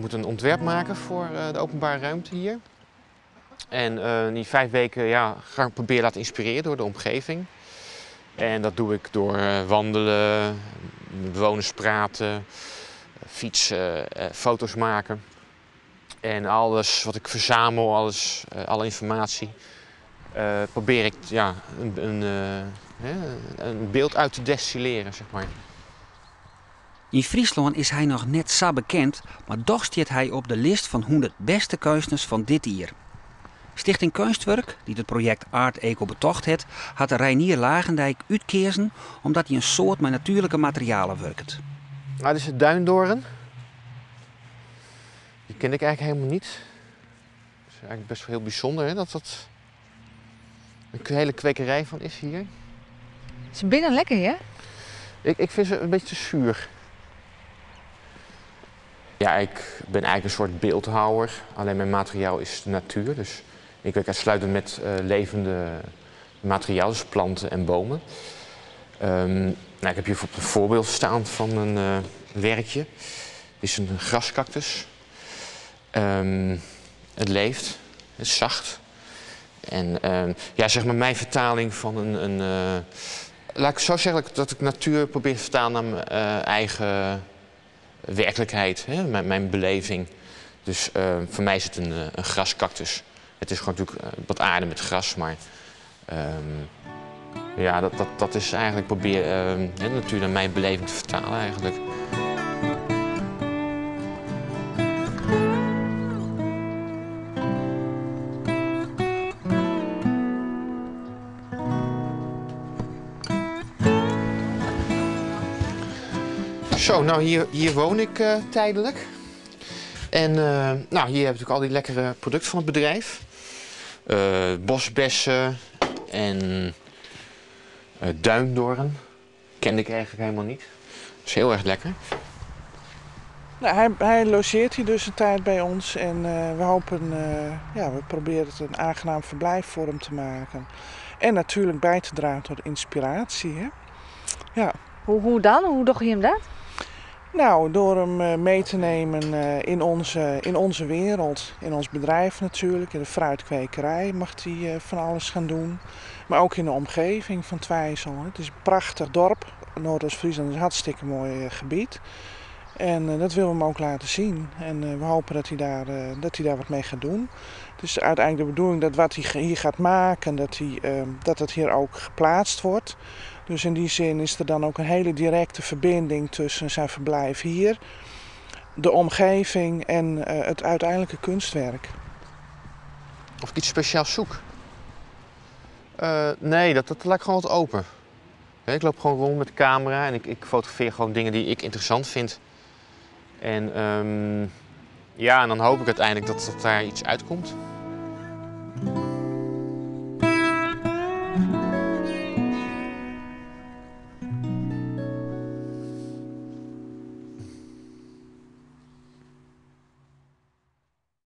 moet een ontwerp maken voor de openbare ruimte hier. En in die 5 weken ga ik proberen laten inspireren door de omgeving. En dat doe ik door wandelen, met bewoners praten, fietsen, foto's maken. En alles wat ik verzamel, alle informatie, probeer ik een beeld uit te destilleren, zeg maar. In Friesland is hij nog net zo bekend, maar toch staat hij op de lijst van 100 beste kunstenaars van dit jaar. Stichting Kunstwerk, die het project Art Eco betocht heeft, had de Reinier Lagendijk uitgekozen omdat hij een soort met natuurlijke materialen werkt. Nou, dit is het duindoorn. Die ken ik eigenlijk helemaal niet. Het is eigenlijk best wel heel bijzonder hè, dat dat een hele kwekerij van is hier. Het is binnen lekker, hè? Ik vind ze een beetje te zuur. Ja, ik ben eigenlijk een soort beeldhouwer. Alleen mijn materiaal is de natuur. Dus ik werk uitsluitend met levende materialen, dus planten en bomen. Ik heb hier een voorbeeld staan van een werkje. Dit is een grascactus. Het leeft, het is zacht. En zeg maar mijn vertaling van laat ik zo zeggen dat ik natuur probeer te vertalen naar mijn eigen werkelijkheid, hè? Mijn beleving. Dus voor mij is het een grascactus. Het is gewoon natuurlijk wat aarde met gras, maar dat is eigenlijk probeer de natuur naar mijn beleving te vertalen eigenlijk. Zo, nou hier woon ik tijdelijk. En hier heb ik natuurlijk al die lekkere producten van het bedrijf. Bosbessen en duindoorn. Kende ik eigenlijk helemaal niet. Dat is heel erg lekker. Nou, hij logeert hier dus een tijd bij ons en we hopen, we proberen het een aangenaam verblijf voor hem te maken. En natuurlijk bij te dragen tot inspiratie. Hè? Ja. Hoe dan? Hoe doe je hem dat? Nou, door hem mee te nemen in onze wereld, in ons bedrijf natuurlijk. In de fruitkwekerij mag hij van alles gaan doen. Maar ook in de omgeving van Twijzel. Het is een prachtig dorp. Noordoost-Friesland is een hartstikke mooi gebied. En dat willen we hem ook laten zien. En we hopen dat hij daar wat mee gaat doen. Het is uiteindelijk de bedoeling dat wat hij hier gaat maken, dat het hier ook geplaatst wordt. Dus in die zin is er dan ook een hele directe verbinding tussen zijn verblijf hier, de omgeving en het uiteindelijke kunstwerk. Of ik iets speciaals zoek? Nee, dat laat ik gewoon wat open. Ik loop gewoon rond met de camera en ik fotografeer gewoon dingen die ik interessant vind. En en dan hoop ik uiteindelijk dat daar iets uitkomt.